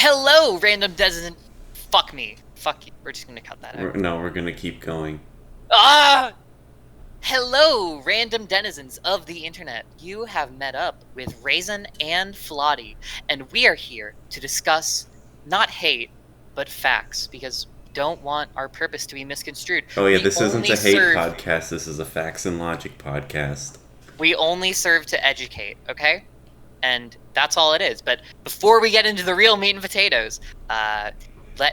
Hello, random doesn't. Fuck me. Fuck you. We're just gonna cut that out. We're gonna keep going. Ah! Hello, random denizens of the internet. You have met up with Raisin and Flotty, and we are here to discuss not hate, but facts, because we don't want our purpose to be misconstrued. Oh yeah, We this isn't only a hate serve podcast. This is a facts and logic podcast. we only serve to educate, okay? And that's all it is. But before we get into the real meat and potatoes,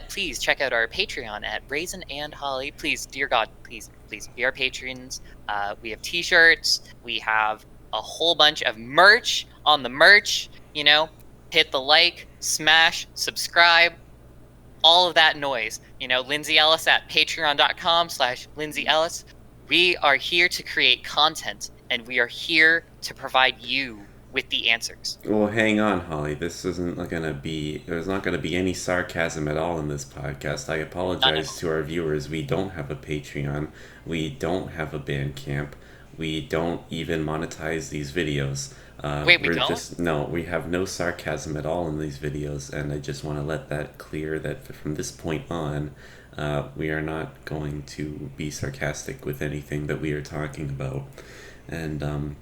please check out our Patreon at Raisin and Holly. Please, dear God, please be our patrons. We have T-shirts. We have a whole bunch of merch on the merch. Hit the like, smash, subscribe, all of that noise. Lindsay Ellis at patreon.com/Lindsay Ellis. We are here to create content, and we are here to provide you with the answers. Well, hang on, Holly. This isn't gonna be. There's not gonna be any sarcasm at all in this podcast. I None of apologize them. to our viewers. We don't have a Patreon. We don't have a Bandcamp. We don't even monetize these videos. Wait, we We're don't? just no. We have no sarcasm at all in these videos, and I just want to let that clear that from this point on, we are not going to be sarcastic with anything that we are talking about, and Am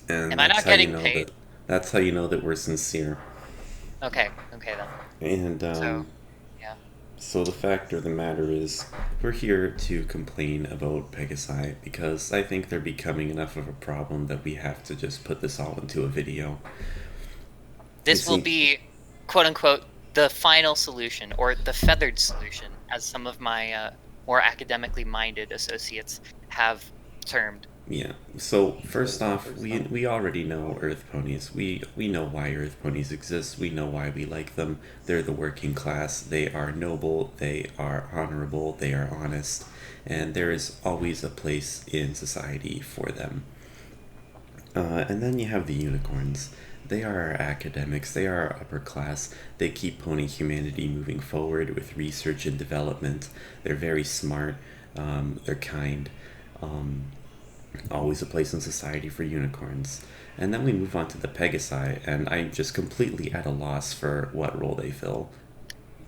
and I that's not how you getting know paid? that that's how you know that we're sincere. Okay, then. And So, yeah. so the fact of the matter is, we're here to complain about Pegasi because I think they're becoming enough of a problem that we have to just put this all into a video. It This will seems, be, quote unquote, the final solution, or the feathered solution, as some of my more academically minded associates have termed. yeah. So first off, we already know Earth ponies. We know why Earth ponies exist. We know why we like them. They're the working class. They are noble. They are honorable. They are honest, and there is always a place in society for them. And then you have the unicorns. They are our academics. They are our upper class. They keep pony humanity moving forward with research and development. They're very smart. They're kind. Um, Always a place in society for unicorns. And then we move on to the Pegasi, and I'm just completely at a loss for what role they fill.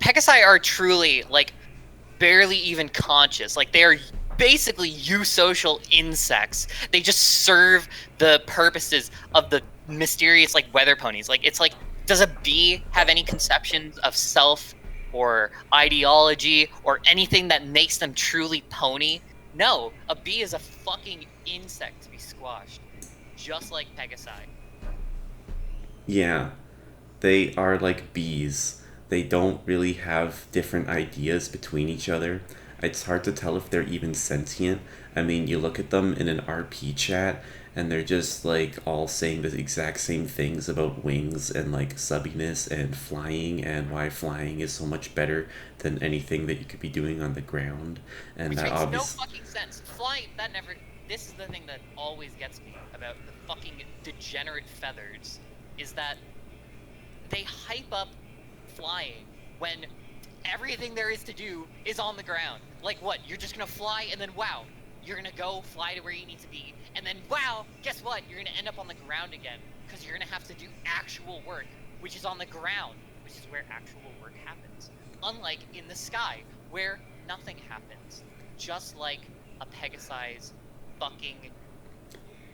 Pegasi are truly, like, barely even conscious. Like, they are basically eusocial insects. They just serve the purposes of the mysterious, like, weather ponies. Like, it's like, does a bee have any conceptions of self or ideology or anything that makes them truly pony? No, a bee is a fucking insect to be squashed, just like Pegasi. Yeah, they are like bees. They don't really have different ideas between each other. It's hard to tell if they're even sentient. I mean, you look at them in an RP chat, and they're just like all saying the exact same things about wings and like subbiness and flying and why flying is so much better than anything that you could be doing on the ground. And Which that makes no obviously. fucking sense. Flying, that never. This is the thing that always gets me about the fucking degenerate feathers, is that they hype up flying when everything there is to do is on the ground. Like what? You're just gonna fly and then wow, you're gonna go fly to where you need to be, and then wow, guess what? You're gonna end up on the ground again because you're gonna have to do actual work, which is on the ground, which is where actual work happens. Unlike in the sky, where nothing happens. Just like a Pegasi's fucking,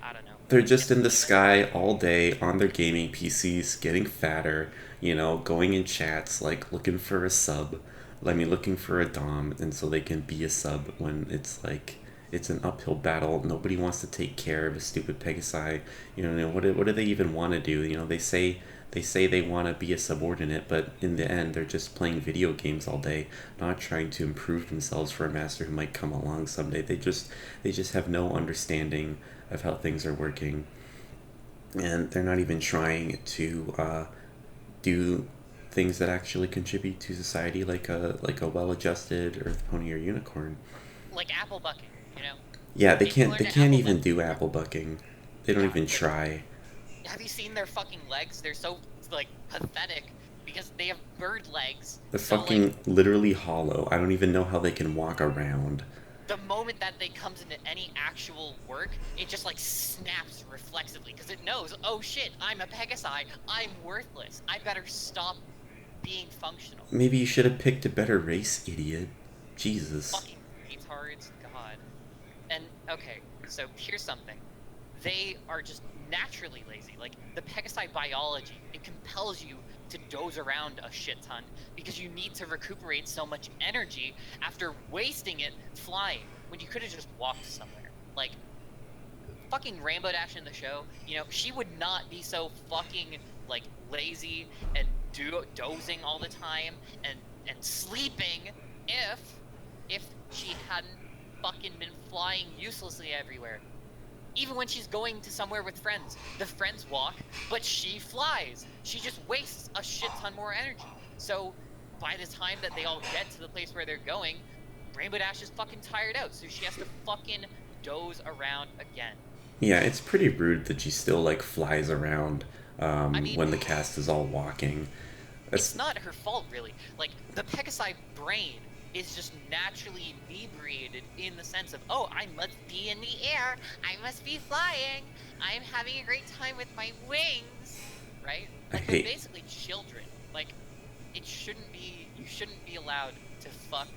I don't know. They're just in the Demon? sky all day on their gaming PCs, getting fatter, going in chats, like looking for a sub. Looking for a Dom, and so they can be a sub when it's like it's an uphill battle. Nobody wants to take care of a stupid Pegasi. What do they even want to do? They say they want to be a subordinate, but in the end, they're just playing video games all day, not trying to improve themselves for a master who might come along someday. They just have no understanding of how things are working, and they're not even trying to do things that actually contribute to society, like a well-adjusted Earth Pony or Unicorn. Like apple bucking, you know? Yeah, they If you can't. learn They to can't apple even buck do before, apple bucking. They don't yeah, even like, try. have you seen their fucking legs? They're so, like, pathetic because they have bird legs. They're So, like, fucking literally hollow. I don't even know how they can walk around. the moment that they comes into any actual work, it just, like, snaps reflexively because it knows, oh shit, I'm a Pegasi, I'm worthless. I better stop being functional. Maybe you should have picked a better race, idiot. Jesus. Fucking retards, God. And okay, so here's something. They are just naturally lazy. Like the Pegasi biology, it compels you to doze around a shit ton because you need to recuperate so much energy after wasting it flying when you could have just walked somewhere. Like fucking Rainbow Dash in the show, you know, she would not be so fucking like lazy and dozing all the time and sleeping if she hadn't fucking been flying uselessly everywhere. Even when she's going to somewhere with friends, the friends walk, but she flies. She just wastes a shit ton more energy. So by the time that they all get to the place where they're going, Rainbow Dash is fucking tired out, so she has to fucking doze around again. Yeah, it's pretty rude that she still like flies around I mean, when the cast is all walking. it's That's, not her fault really. Like the Pegasi brain is just naturally inebriated in the sense of, oh, I must be in the air, I must be flying, I'm having a great time with my wings, right? I Like they're hate basically children. Like it shouldn't be, you shouldn't be allowed to fuck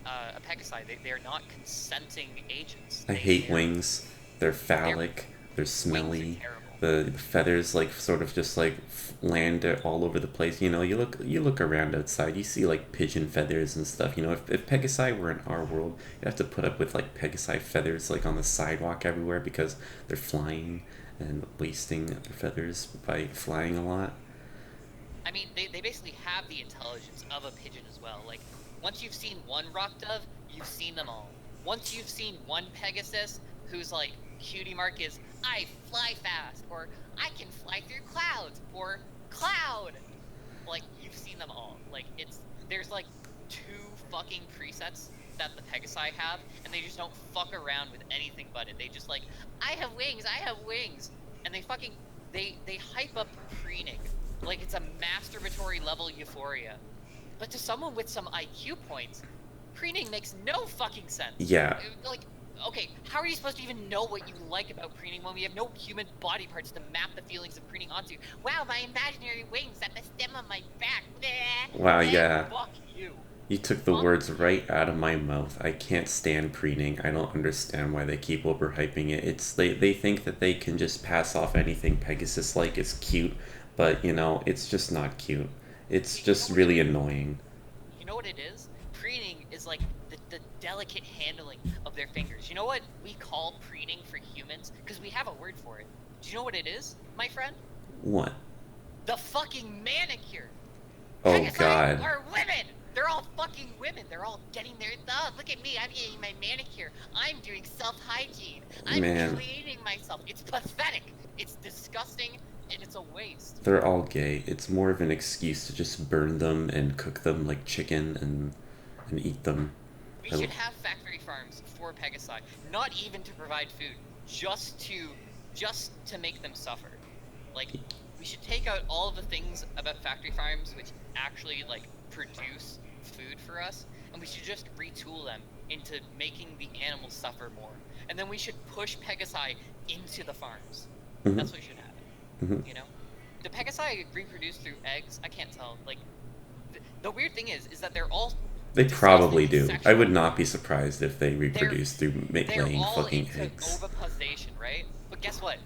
a Pegasi. They're not consenting agents. I They hate they're wings. They're they're phallic. They're wings are smelly. terrible. The feathers like sort of just like land all over the place. You know, you look around outside, you see like pigeon feathers and stuff. You know, if Pegasi were in our world, you'd have to put up with like Pegasi feathers like on the sidewalk everywhere because they're flying and wasting their feathers by flying a lot. I mean, they basically have the intelligence of a pigeon as well. Like, once you've seen one rock dove, you've seen them all. Once you've seen one Pegasus, whose, like, cutie mark is, I fly fast, or I can fly through clouds, or cloud! Like, you've seen them all. Like, there's, like, two fucking presets that the Pegasi have, and they just don't fuck around with anything but it. They just, like, I have wings, I have wings! And they fucking, they hype up preening like it's a masturbatory level euphoria. But to someone with some IQ points, preening makes no fucking sense. Yeah, Like, okay, how are you supposed to even know what you like about preening when we have no human body parts to map the feelings of preening onto? Wow, my imaginary wings at the stem of my back. wow, Bleh. yeah. Fuck you. You took the Fuck words you. right out of my mouth. I can't stand preening. I don't understand why they keep overhyping it. It's they think that they can just pass off anything Pegasus like is cute, but you know, it's just not cute. It's You know just what it really is? annoying. You know what it is? Preening is like the delicate handling of their fingers. You know what we call preening for humans? Because we have a word for it. Do you know what it is, my friend? What? The fucking manicure. Oh Pegasi god. are women. They're all fucking women. They're all getting their look at me. I'm getting my manicure. I'm doing self-hygiene. I'm Man, cleaning myself. It's pathetic. It's disgusting, and it's a waste. they're all gay. It's more of an excuse to just burn them and cook them like chicken and eat them. We I, should have factory farms for Pegasi, not even to provide food, just to make them suffer. Like we should take out all of the things about factory farms which actually like produce food for us, and we should just retool them into making the animals suffer more. And then we should push Pegasi into the farms. mhm, That's what should happen. mhm. You know? Do Pegasi reproduce through eggs? I can't tell. Like the weird thing is that they're all They probably disgustingly do. I would sexual. not be surprised if they They're reproduce through they're laying all fucking into eggs. oviposition, right? But guess what?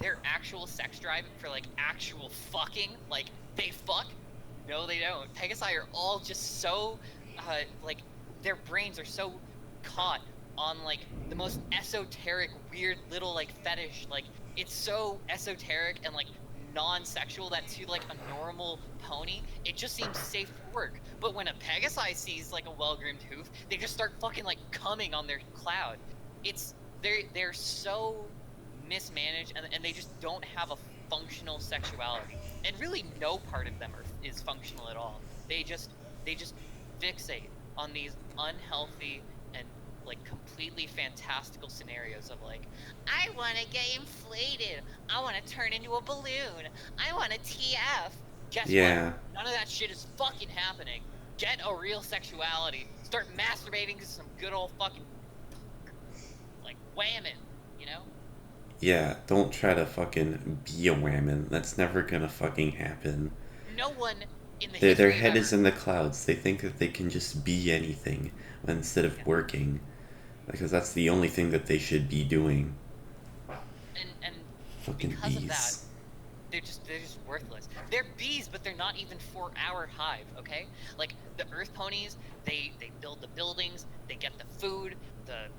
Their actual sex drive for like actual fucking, like they fuck. No, they don't. Pegasi are all just so, like their brains are so caught on like the most esoteric, weird little like fetish. Like it's so esoteric and like non-sexual that to like a normal pony, it just seems safe for work. But when a Pegasi sees like a well-groomed hoof, they just start fucking like coming on their cloud. It's they're so mismanaged and they just don't have a functional sexuality. And really no part of them is functional at all. They just fixate on these unhealthy and like completely fantastical scenarios of like, I want to get inflated. I want to turn into a balloon. I want a TF. Guess what? Yeah, None of that shit is fucking happening. Get a real sexuality. Start masturbating to some good old fucking like whamming, you know? yeah. Don't try to fucking be a whammon. That's never gonna fucking happen. No one in the Their history of head is ever. in the clouds. They think that they can just be anything instead of Yeah. working, because that's the only thing that they should be doing. And Fucking because of that, bees. they're just worthless. They're bees, but they're not even for our hive, okay? Like the earth ponies, they build the buildings, they get the food, the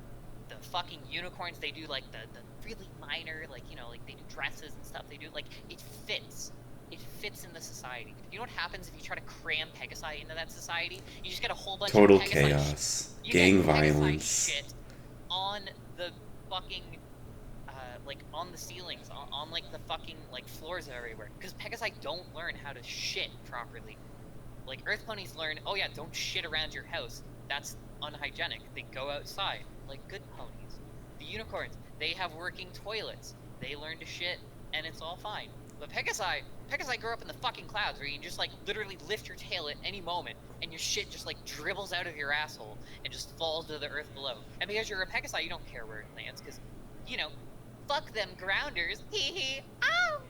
fucking unicorns, they do like the really minor, like, like they do dresses and stuff. They do like it fits. It fits in the society. You know what happens if you try to cram Pegasi into that society? You just get a whole bunch of Total Pegasi chaos. you get Gang Pegasi violence. shit on the fucking like on the ceilings, on like the fucking like floors everywhere. Because Pegasi don't learn how to shit properly. Like Earth ponies learn, oh yeah, don't shit around your house. That's unhygienic. They go outside like good ponies. The unicorns, they have working toilets. They learn to shit, and it's all fine. But Pegasi grow up in the fucking clouds, where you can just like literally lift your tail at any moment, and your shit just like dribbles out of your asshole and just falls to the earth below. And because you're a Pegasi, you don't care where it lands, because, you know, fuck them grounders. Hee hee. Ow!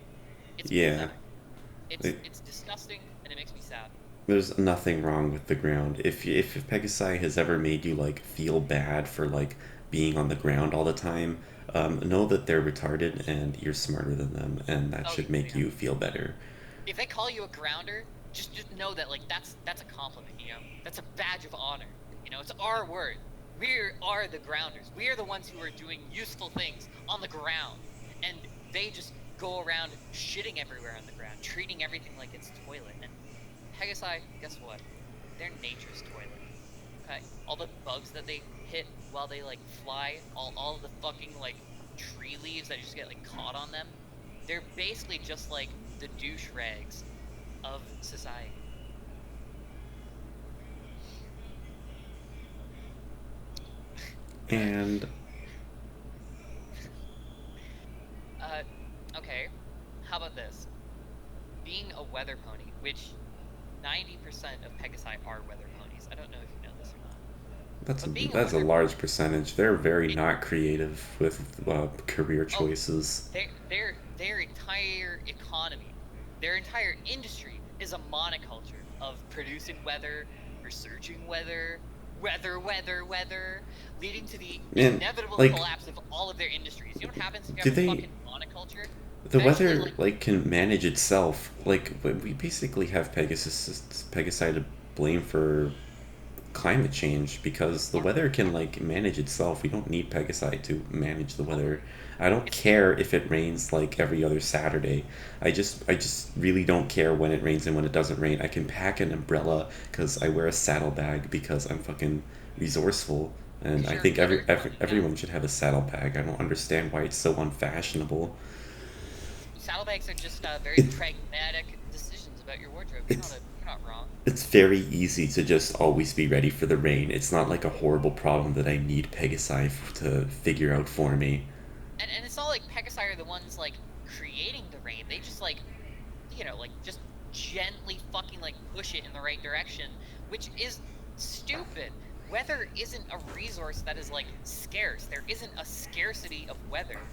It's Yeah. pathetic. It's It, it's disgusting, and it makes me sad. there's nothing wrong with the ground. If Pegasi has ever made you like feel bad for like being on the ground all the time, know that they're retarded and you're smarter than them, and that Oh should make yeah. you feel better. If they call you a grounder, just know that like that's a compliment. That's a badge of honor. It's our word. We are the grounders. We are the ones who are doing useful things on the ground, and they just go around shitting everywhere on the ground, treating everything like it's toilet. And Pegasi, guess what? They're nature's toilet. Okay, all the bugs that they hit while they like fly, all of the fucking like tree leaves that just get like caught on them, they're basically just like the douche rags of society. And uh, okay, how about this? Being a weather pony, which 90% of Pegasi are weather ponies. I don't know if you know this or not, but being a that's a weather large pony, percentage. They're very it not creative with career oh, choices. their entire economy, their entire industry is a monoculture of producing weather, researching weather, weather, leading to the And inevitable like, collapse of all of their industries. You know what happens if you do have a they? fucking monoculture? The Eventually, weather like, like can manage itself. Like we basically have Pegasi to blame for climate change because the yeah, weather yeah, can like manage itself. We don't need Pegasi to manage the weather. totally. I don't It's care if it rains like every other Saturday. I just really don't care when it rains and when it doesn't rain. I can pack an umbrella because I wear a saddlebag because I'm fucking resourceful. And because I you're a think good earth pony. Yeah, everyone should have a saddlebag. I don't understand why it's so unfashionable. saddlebags are just very It pragmatic decisions about your wardrobe. it's You're not wrong. it's very easy to just always be ready for the rain. It's not like a horrible problem that I need Pegasi to figure out for me. And it's not like Pegasi are the ones like creating the rain. They just like like just gently fucking like push it in the right direction, which is stupid. Weather isn't a resource that is like scarce. There isn't a scarcity of weather.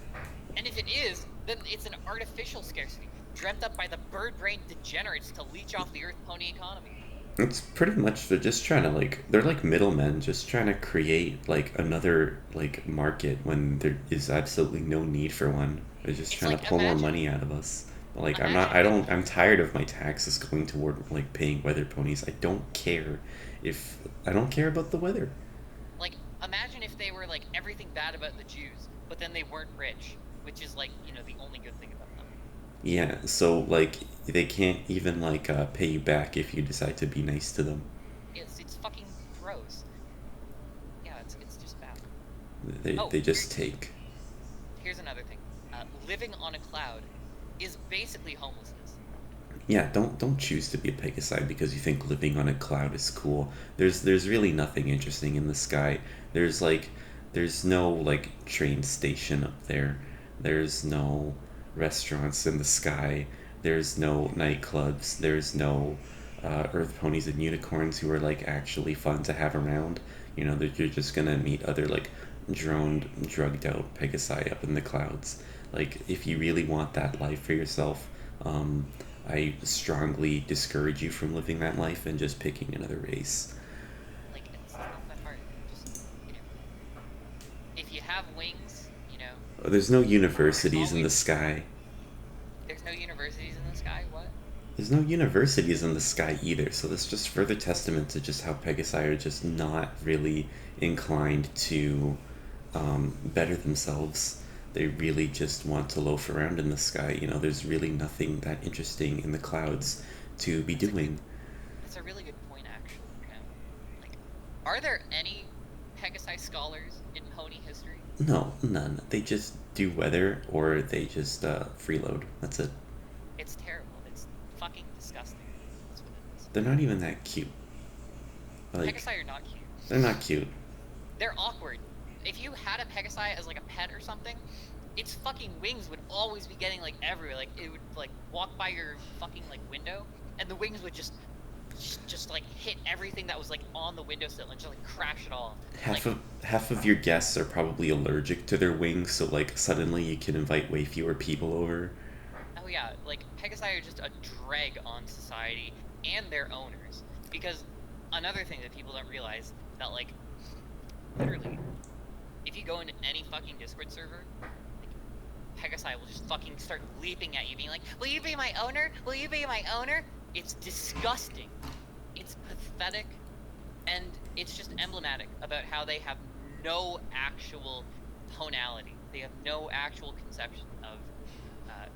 And if it is, then it's an artificial scarcity, dreamt up by the bird-brained degenerates to leech off the Earth pony economy. It's pretty much they're just trying to like they're like middlemen just trying to create like another like market when there is absolutely no need for one. They're just It's trying to like pull more money out of us. Like imagine if I they don't I'm tired of my taxes going toward like paying weather ponies. I don't care if I don't care about the weather. imagine if they were like everything bad about the Jews, but then they weren't rich, which is like, the only good thing about them. Yeah, so like they can't even like pay you back if you decide to be nice to them. It's fucking gross. Yeah, it's just bad. Oh, They just take. here's another thing. Living on a cloud is basically homelessness. Yeah, don't choose to be a Pegasi because you think living on a cloud is cool. There's really nothing interesting in the sky. There's like there's no like train station up there. There's no restaurants in the sky. There's no nightclubs. There's no earth ponies and unicorns who are like actually fun to have around. You know that you're just gonna meet other like droned, drugged out Pegasi up in the clouds. Like if you really want that life for yourself, um, I strongly discourage you from living that life and just picking another race. Like, it's not that hard. Just, you know, if you have wings, There's no there's universities in the always sky. there's no universities in the sky. What? There's no universities in the sky either, so that's just further testament to just how Pegasi are just not really inclined to better themselves. They really just want to loaf around in the sky. There's really nothing that interesting in the clouds to be That's a good. doing. That's a really good point, actually. Like, are there any Pegasi scholars in pony history? No, none. They just do weather or they just freeload. That's it. It's terrible. It's fucking disgusting. That's what it is. They're not even that cute. Like, Pegasi are not cute. they're not cute. They're awkward. If you had a Pegasi as like a pet or something, its fucking wings would always be getting like everywhere. Like it would like walk by your fucking like window, and the wings would just like hit everything that was like on the windowsill and just like crash it off. Half Like, of half of your guests are probably allergic to their wings, so like suddenly you can invite way fewer people over. oh yeah, like Pegasi are just a drag on society and their owners. Because another thing that people don't realize that like literally, if you go into any fucking Discord server, like Pegasi will just fucking start leaping at you, being like, "Will you be my owner? Will you be my owner?" It's disgusting. It's pathetic, and it's just emblematic about how they have no actual tonality. They have no actual conception of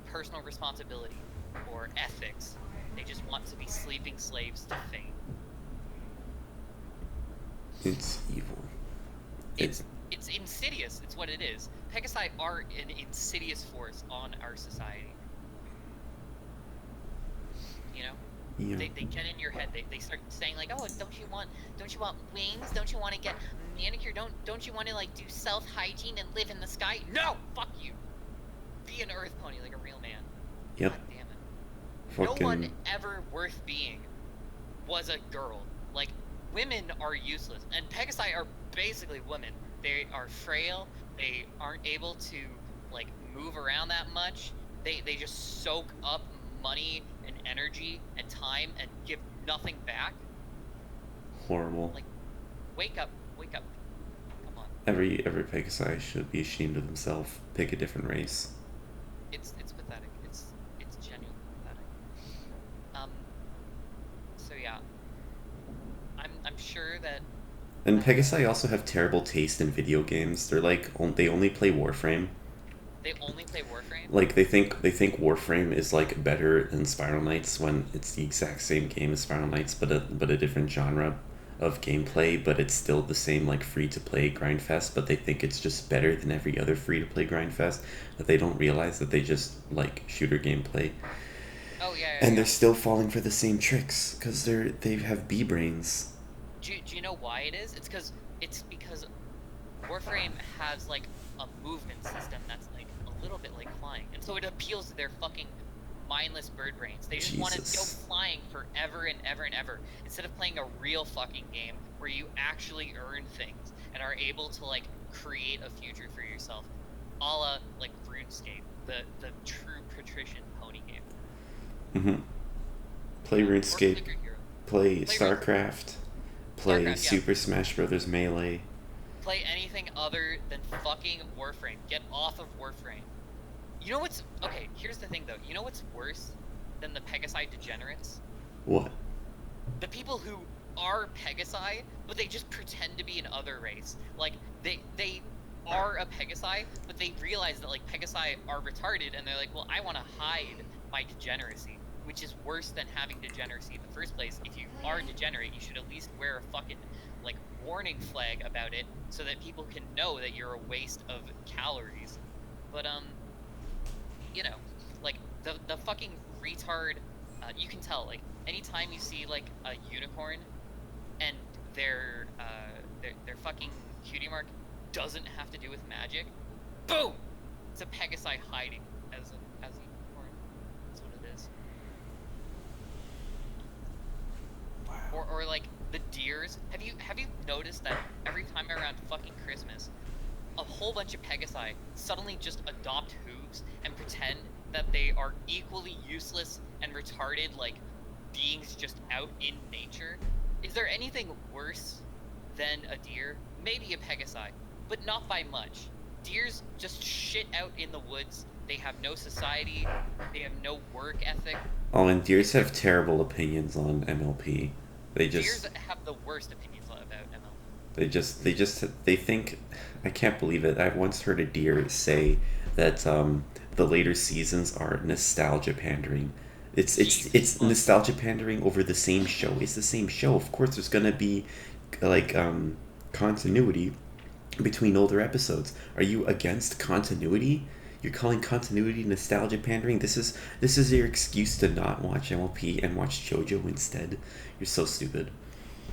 personal responsibility or ethics. They just want to be sleeping slaves to fame. It's evil. It's it's insidious. It's what it is. Pegasi are an insidious force on our society. You know, Yeah. they get in your head. They start saying like, oh, don't you want wings? Don't you want to get manicure? Don't you want to like do self hygiene and live in the sky? No, fuck you. Be an earth pony like a real man. Yep. God damn it. Fucking. No one ever worth being was a girl. Like, women are useless, and Pegasi are basically women. They are frail. They aren't able to like move around that much. They just soak up money and energy and time and give nothing back. Horrible. Like, wake up, wake up. Come on. Every Pegasi should be ashamed of himself. Pick a different race. It's pathetic. It's genuinely pathetic. So yeah. I'm sure that And Pegasi also have terrible taste in video games. They're like they only play Warframe. they only play Warframe. Like they think Warframe is like better than Spiral Knights when it's the exact same game as Spiral Knights, but a different genre of gameplay. But it's still the same like free to play grindfest. But they think it's just better than every other free to play grindfest. That they don't realize that they just like shooter gameplay, Oh yeah. and they're still falling for the same tricks because they have bee brains. Do you know why it is? It's because Warframe has like a movement system that's like a little bit like flying, and so it appeals to their fucking mindless bird brains. They just want to go Jesus. flying forever and ever and ever instead of playing a real fucking game where you actually earn things and are able to like create a future for yourself, a la like RuneScape, the true patrician pony game. Mm-hmm. Play Or RuneScape. Clicker Hero. Play Play StarCraft. Play StarCraft, yeah. Super Smash Brothers Melee. Play anything other than fucking Warframe. Get off of Warframe. You know what's... Okay, here's the thing, though. You know what's worse than the Pegasi degenerates? What? The people who are Pegasi, but they just pretend to be an other race. Like, they are a Pegasi, but they realize that, like, Pegasi are retarded, and they're like, well, I want to hide my degeneracy. Which is worse than having degeneracy in the first place. If you are degenerate, you should at least wear a fucking, like, warning flag about it so that people can know that you're a waste of calories. But, you know, like, the fucking retard, you can tell, like, anytime you see, like, a unicorn and their fucking cutie mark doesn't have to do with magic, boom! It's a Pegasi hiding as a unicorn. That's what it is. Or like the deers. Have you noticed that every time around fucking Christmas, a whole bunch of Pegasi suddenly just adopt hooves and pretend that they are equally useless and retarded, like, beings just out in nature, is there anything worse than a deer? Maybe a pegasi, but not by much. Deers just shit out in the woods. They have no society. They have no work ethic. Oh, and deers have terrible opinions on MLP. They Deers just, have the worst opinions about ML. they think. I can't believe it. I once heard a deer say that the later seasons are nostalgia pandering. It's nostalgia pandering over the same show. It's the same show. Of course, there's gonna be like continuity between older episodes. Are you against continuity? You're calling continuity nostalgia pandering? This is your excuse to not watch MLP and watch JoJo instead. You're so stupid.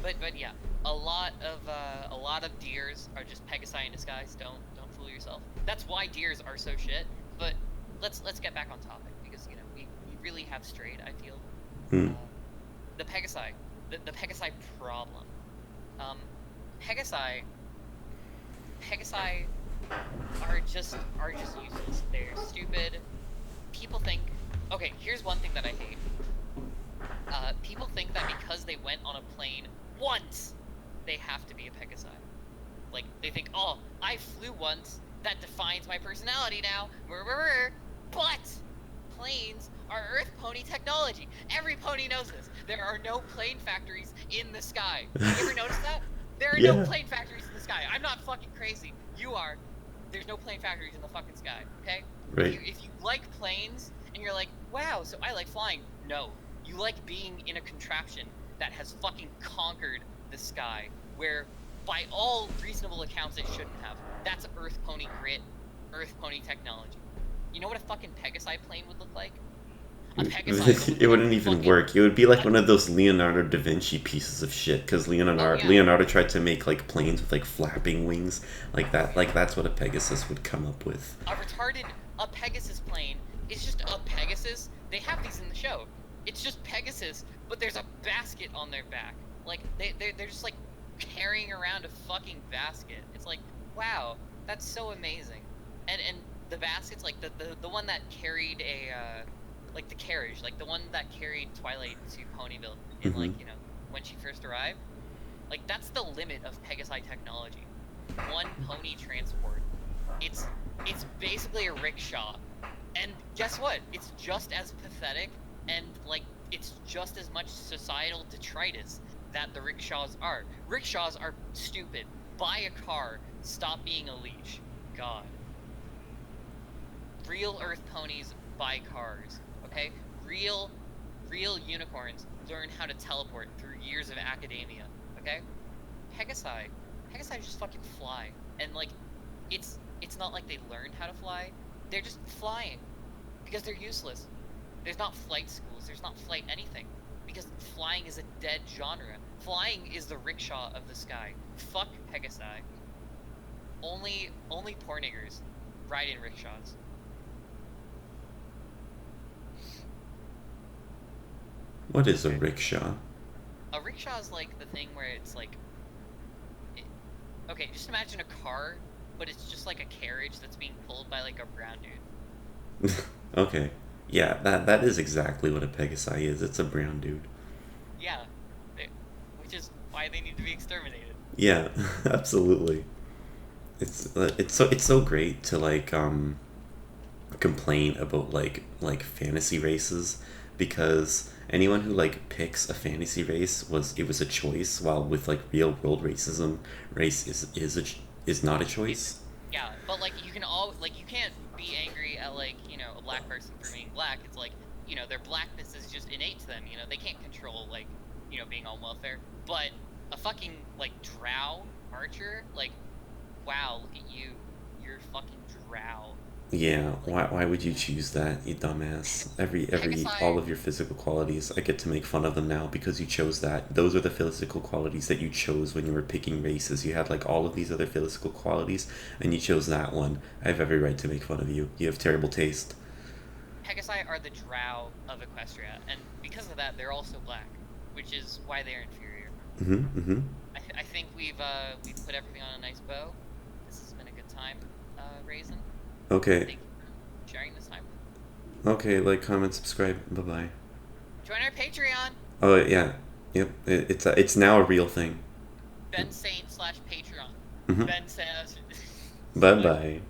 But yeah, a lot of deers are just pegasi in disguise. Don't fool yourself. That's why deers are so shit. But let's get back on topic because we really have strayed. I feel Hmm. the pegasi, the pegasi problem. Um, pegasi Pegasi are just useless. They're stupid. People think. Okay, here's one thing that I hate. People think that because they went on a plane once, they have to be a pegasi. Like they think, oh, I flew once. That defines my personality now. But planes are Earth pony technology. Every pony knows this. There are no plane factories in the sky. You ever notice that? There are no Yeah. plane factories in the sky. I'm not fucking crazy. You are. There's no plane factories in the fucking sky, okay? Right. If you like planes and you're like, wow, so I like flying. No. You like being in a contraption that has fucking conquered the sky, where by all reasonable accounts it shouldn't have. That's Earth pony grit, Earth pony technology. You know what a fucking Pegasi plane would look like? A Pegasi would It look wouldn't like even fucking work. It would be like one of those Leonardo da Vinci pieces of shit. Because yeah. Leonardo tried to make like planes with like flapping wings, like that. Like that's what a Pegasus would come up with. A Pegasus plane is just a Pegasus. They have these in the show. It's just Pegasus, but there's a basket on their back. Like they're just like carrying around a fucking basket. It's like, wow, that's so amazing. And the basket's like the one that carried like the carriage, like the one that carried Twilight to Ponyville in Mhm. like, when she first arrived. Like that's the limit of Pegasi technology. One pony transport. It's basically a rickshaw. And guess what? It's just as pathetic and like it's just as much societal detritus that the rickshaws are. Rickshaws are stupid. Buy a car. Stop being a leash. God. Real Earth ponies buy cars. Okay? Real unicorns learn how to teleport through years of academia. Okay? Pegasi just fucking fly. And like it's not like they learned how to fly. They're just flying. Because they're useless. There's not flight schools, there's not flight anything. Because flying is a dead genre. Flying is the rickshaw of the sky. Fuck Pegasi. Only poor niggers ride in rickshaws. What is a rickshaw? A rickshaw is like the thing where it's like okay, just imagine a car, but it's just like a carriage that's being pulled by like a brown dude. Okay. Yeah, that is exactly what a Pegasi is. It's a brown dude. Yeah. Which is why they need to be exterminated. Yeah, absolutely. It's so great to like complain about like fantasy races because anyone who like picks a fantasy race was a choice, while with like real world racism, race is not a It's choice. yeah, but like you can't be angry at like, a black person for being black. It's like, their blackness is just innate to them, they can't control like, being on welfare. But a fucking like drow archer, like, wow, look at you. You're fucking drow. Yeah, Like why would you choose that, you dumbass? Every Pegasi. all of your physical qualities, I get to make fun of them now because you chose that. Those are the physical qualities that you chose when you were picking races. You had like all of these other physical qualities and you chose that one. I have every right to make fun of you. You have terrible taste. Pegasi are the drow of Equestria, and because of that, they're also black, which is why they're inferior. Mm-hmm. I think we've put everything on a nice bow. This has been a good time, Raisin. Okay. Thank you for sharing this time. Okay, like, comment, subscribe. Bye-bye. Join our Patreon. Oh yeah, yep. It's now a real thing. Ben Saint /Patreon. Hmm. Ben Saint Bye slash bye.